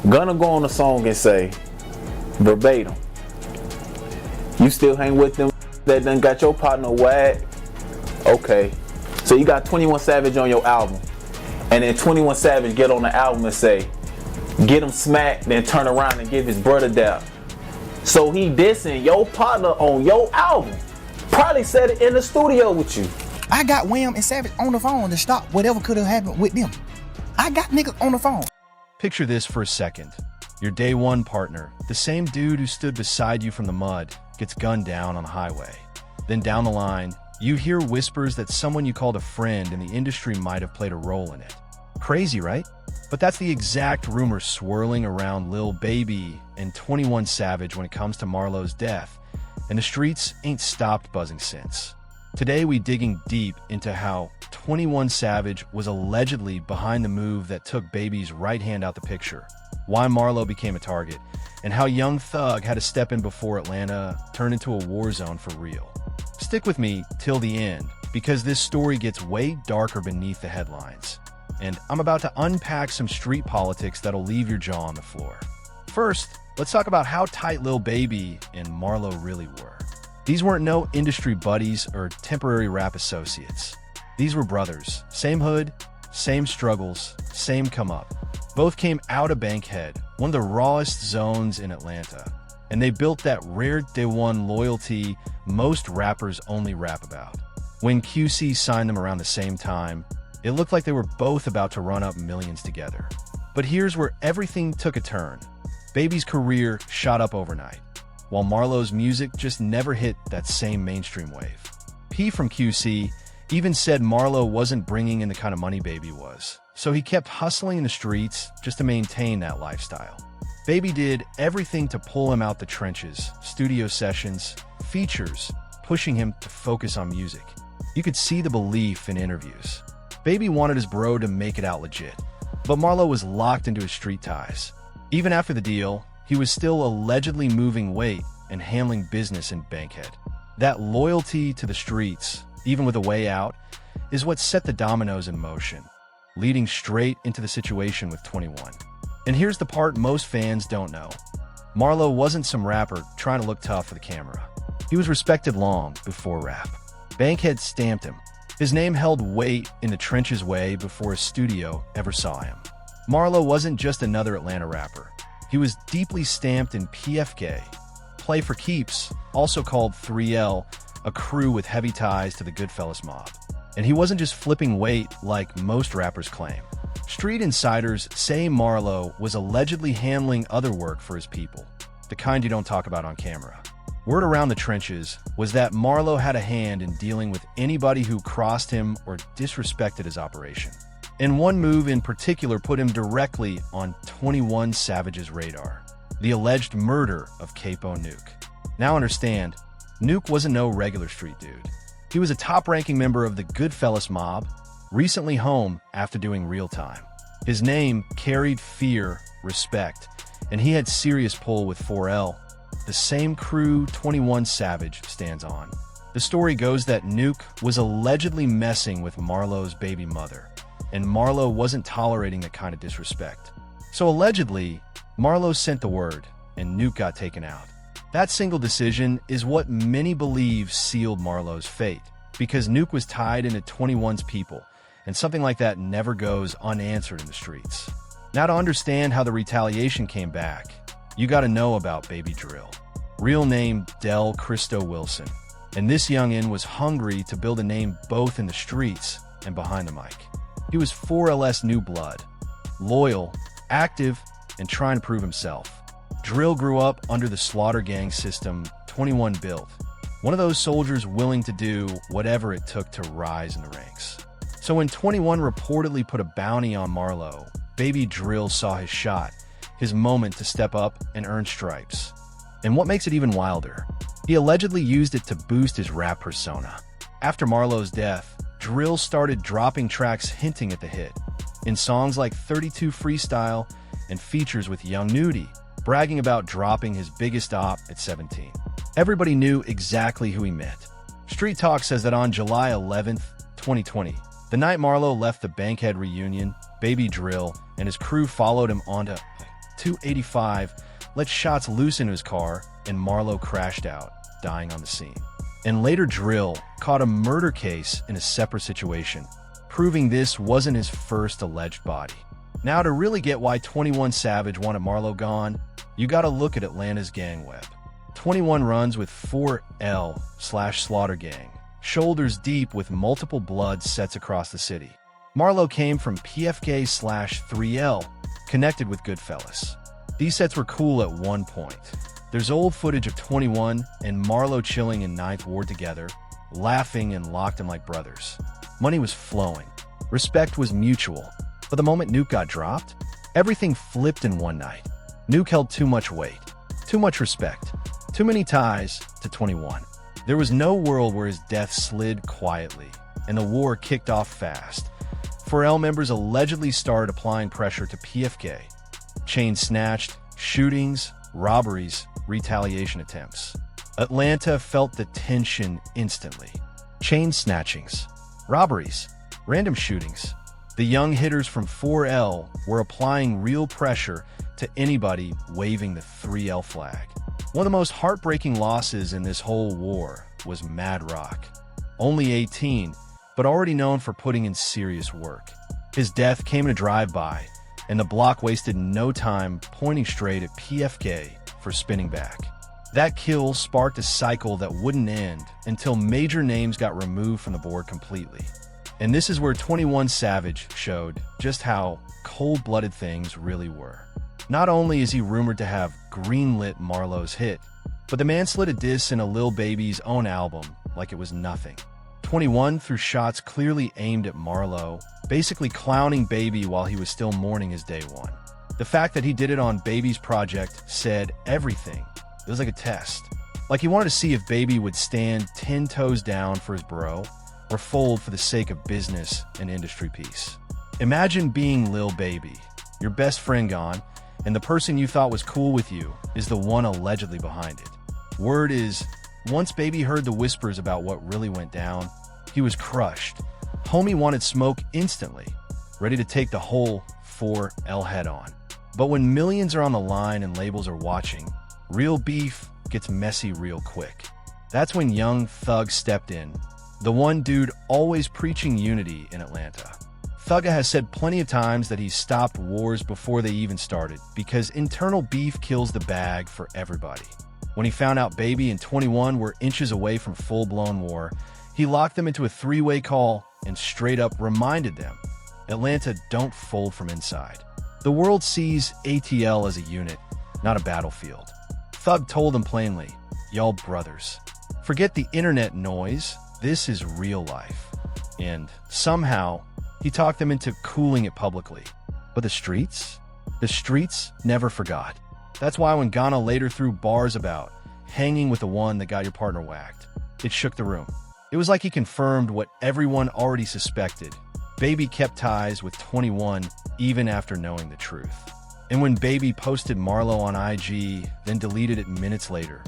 Gonna go on the song and say, verbatim, you still hang with them that done got your partner whacked? Okay. So you got 21 Savage on your album, and then 21 Savage get on the album and say, get him smacked, then turn around and give his brother down. So he dissing your partner on your album. Probably said it in the studio with you. I got Wham and Savage on the phone to stop whatever could have happened with them. I got niggas on the phone. Picture this for a second. Your day one partner, the same dude who stood beside you from the mud, gets gunned down on the highway. Then down the line, you hear whispers that someone you called a friend in the industry might have played a role in it. Crazy, right? But that's the exact rumor swirling around Lil Baby and 21 Savage when it comes to Marlo's death, and the streets ain't stopped buzzing since. Today we digging deep into how 21 Savage was allegedly behind the move that took Baby's right hand out the picture, why Marlo became a target, and how Young Thug had to step in before Atlanta turned into a war zone for real. Stick with me till the end, because this story gets way darker beneath the headlines. And I'm about to unpack some street politics that'll leave your jaw on the floor. First, let's talk about how tight Lil Baby and Marlo really were. These weren't no industry buddies or temporary rap associates. These were brothers. Same hood, same struggles, same come up. Both came out of Bankhead, one of the rawest zones in Atlanta. And they built that rare day one loyalty most rappers only rap about. When QC signed them around the same time, it looked like they were both about to run up millions together. But here's where everything took a turn. Baby's career shot up overnight, while Marlo's music just never hit that same mainstream wave. P from QC even said Marlo wasn't bringing in the kind of money Baby was, so he kept hustling in the streets just to maintain that lifestyle. Baby did everything to pull him out the trenches, studio sessions, features, pushing him to focus on music. You could see the belief in interviews. Baby wanted his bro to make it out legit, but Marlo was locked into his street ties. Even after the deal, he was still allegedly moving weight and handling business in Bankhead. That loyalty to the streets, even with a way out, is what set the dominoes in motion, leading straight into the situation with 21. And here's the part most fans don't know. Marlo wasn't some rapper trying to look tough for the camera. He was respected long before rap. Bankhead stamped him. His name held weight in the trenches way before a studio ever saw him. Marlo wasn't just another Atlanta rapper. He was deeply stamped in PFK, Play for Keeps, also called 3L, a crew with heavy ties to the Goodfellas mob. And he wasn't just flipping weight like most rappers claim. Street insiders say Marlo was allegedly handling other work for his people, the kind you don't talk about on camera. Word around the trenches was that Marlo had a hand in dealing with anybody who crossed him or disrespected his operation. And one move in particular put him directly on 21 Savage's radar: the alleged murder of Capo Nuke. Now understand, Nuke wasn't no regular street dude. He was a top-ranking member of the Goodfellas mob, recently home after doing real time. His name carried fear, respect, and he had serious pull with 4L, the same crew 21 Savage stands on. The story goes that Nuke was allegedly messing with Marlo's baby mother, and Marlo wasn't tolerating that kind of disrespect. So allegedly, Marlo sent the word, and Nuke got taken out. That single decision is what many believe sealed Marlo's fate, because Nuke was tied into 21's people, and something like that never goes unanswered in the streets. Now to understand how the retaliation came back, you gotta know about Baby Drill. Real name Del Cristo Wilson. And this youngin' was hungry to build a name both in the streets and behind the mic. He was 4LS new blood, loyal, active, and trying to prove himself. Drill grew up under the Slaughter Gang system 21 built. One of those soldiers willing to do whatever it took to rise in the ranks. So when 21 reportedly put a bounty on Marlo, Baby Drill saw his shot, his moment to step up and earn stripes. And what makes it even wilder, he allegedly used it to boost his rap persona. After Marlo's death, Drill started dropping tracks hinting at the hit, in songs like 32 Freestyle and features with Young Nudie, bragging about dropping his biggest op at 17. Everybody knew exactly who he meant. Street Talk says that on July 11th, 2020, the night Marlo left the Bankhead reunion, Baby Drill and his crew followed him onto 285, let shots loose into his car, and Marlo crashed out, dying on the scene. And later Drill caught a murder case in a separate situation, proving this wasn't his first alleged body. Now, to really get why 21 Savage wanted Marlo gone, you gotta look at Atlanta's gang web. 21 runs with 4L/Slaughter Gang, shoulders deep with multiple blood sets across the city. Marlo came from PFK/3L, connected with Goodfellas. These sets were cool at one point. There's old footage of 21 and Marlo chilling in 9th Ward together, laughing and locked in like brothers. Money was flowing. Respect was mutual. But the moment Nuke got dropped, everything flipped in one night. Nuke held too much weight, too much respect, too many ties to 21. There was no world where his death slid quietly, and the war kicked off fast. 4L members allegedly started applying pressure to PFK. Chains snatched, shootings, robberies, retaliation attempts. Atlanta felt the tension instantly. Chain snatchings, robberies, random shootings. The young hitters from 4L were applying real pressure to anybody waving the 3L flag. One of the most heartbreaking losses in this whole war was Mad Rock. Only 18, but already known for putting in serious work. His death came in a drive-by, and the block wasted no time pointing straight at PFK for spinning back. That kill sparked a cycle that wouldn't end until major names got removed from the board completely. And this is where 21 Savage showed just how cold-blooded things really were. Not only is he rumored to have greenlit Marlo's hit, but the man slid a diss in a Lil Baby's own album like it was nothing. 21 threw shots clearly aimed at Marlo, basically clowning Baby while he was still mourning his day one. The fact that he did it on Baby's project said everything. It was like a test. Like he wanted to see if Baby would stand 10 toes down for his bro, or fold for the sake of business and industry peace. Imagine being Lil Baby, your best friend gone, and the person you thought was cool with you is the one allegedly behind it. Word is, once Baby heard the whispers about what really went down, he was crushed. Homie wanted smoke instantly, ready to take the whole 4L head on. But when millions are on the line and labels are watching, real beef gets messy real quick. That's when Young Thug stepped in, the one dude always preaching unity in Atlanta. Thugga has said plenty of times that he's stopped wars before they even started because internal beef kills the bag for everybody. When he found out Baby and 21 were inches away from full-blown war, he locked them into a three-way call and straight up reminded them, Atlanta, don't fold from inside. The world sees ATL as a unit, not a battlefield. Thug told them plainly, y'all brothers. Forget the internet noise, this is real life. And somehow, he talked them into cooling it publicly. But the streets? The streets never forgot. That's why when Ghana later threw bars about hanging with the one that got your partner whacked, it shook the room. It was like he confirmed what everyone already suspected. Baby kept ties with 21 even after knowing the truth. And when Baby posted Marlo on IG, then deleted it minutes later,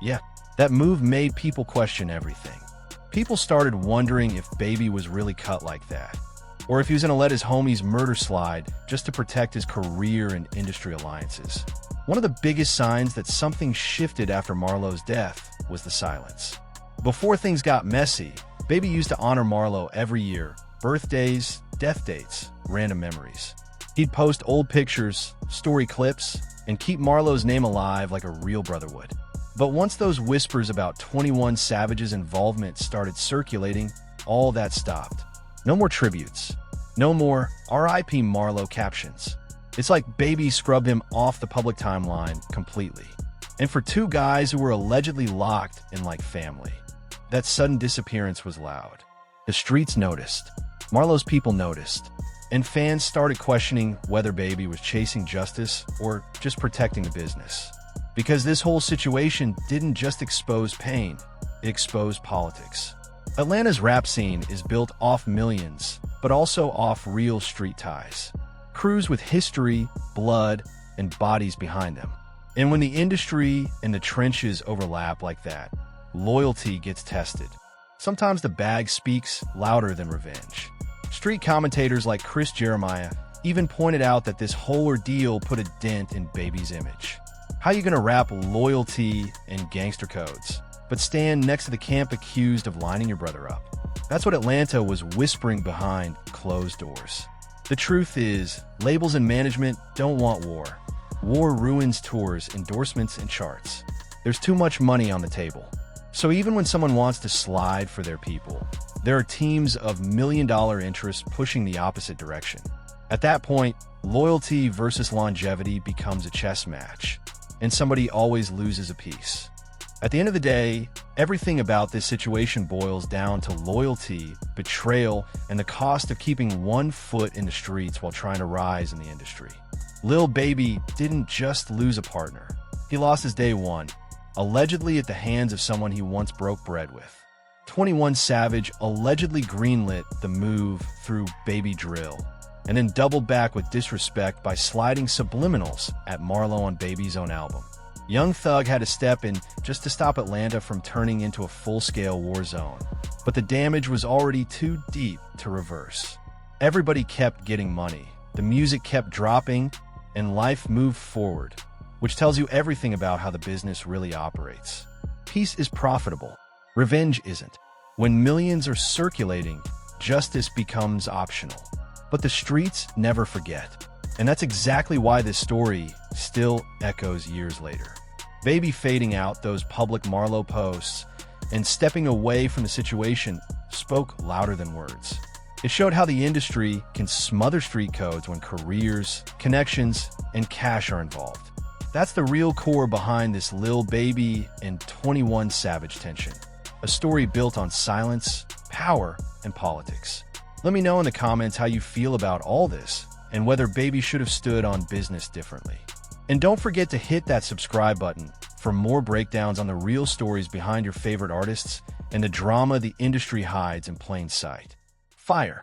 yeah, that move made people question everything. People started wondering if Baby was really cut like that, or if he was going to let his homies murder slide just to protect his career and industry alliances. One of the biggest signs that something shifted after Marlo's death was the silence. Before things got messy, Baby used to honor Marlo every year. Birthdays, death dates, random memories. He'd post old pictures, story clips, and keep Marlo's name alive like a real brother would. But once those whispers about 21 Savage's involvement started circulating, all that stopped. No more tributes. No more R.I.P. Marlo captions. It's like Baby scrubbed him off the public timeline completely. And for two guys who were allegedly locked in like family, that sudden disappearance was loud. The streets noticed. Marlo's people noticed. And fans started questioning whether Baby was chasing justice or just protecting the business. Because this whole situation didn't just expose pain, it exposed politics. Atlanta's rap scene is built off millions, but also off real street ties. Crews with history, blood, and bodies behind them. And when the industry and the trenches overlap like that, loyalty gets tested. Sometimes the bag speaks louder than revenge. Street commentators like Chris Jeremiah even pointed out that this whole ordeal put a dent in Baby's image. How you gonna rap loyalty and gangster codes, but stand next to the camp accused of lining your brother up? That's what Atlanta was whispering behind closed doors. The truth is, labels and management don't want war. War ruins tours, endorsements, and charts. There's too much money on the table. So even when someone wants to slide for their people, there are teams of million-dollar interests pushing the opposite direction. At that point, loyalty versus longevity becomes a chess match, and somebody always loses a piece. At the end of the day, everything about this situation boils down to loyalty, betrayal, and the cost of keeping one foot in the streets while trying to rise in the industry. Lil Baby didn't just lose a partner. He lost his day one, allegedly at the hands of someone he once broke bread with. 21 Savage allegedly greenlit the move through Baby Drill, and then doubled back with disrespect by sliding subliminals at Marlo on Baby's own album. Young Thug had to step in just to stop Atlanta from turning into a full-scale war zone, but the damage was already too deep to reverse. Everybody kept getting money, the music kept dropping, and life moved forward, which tells you everything about how the business really operates. Peace is profitable. Revenge isn't. When millions are circulating, justice becomes optional. But the streets never forget. And that's exactly why this story still echoes years later. Baby fading out those public Marlo posts and stepping away from the situation spoke louder than words. It showed how the industry can smother street codes when careers, connections, and cash are involved. That's the real core behind this Lil Baby and 21 Savage tension. A story built on silence, power, and politics. Let me know in the comments how you feel about all this and whether Baby should have stood on business differently. And don't forget to hit that subscribe button for more breakdowns on the real stories behind your favorite artists and the drama the industry hides in plain sight. Fire.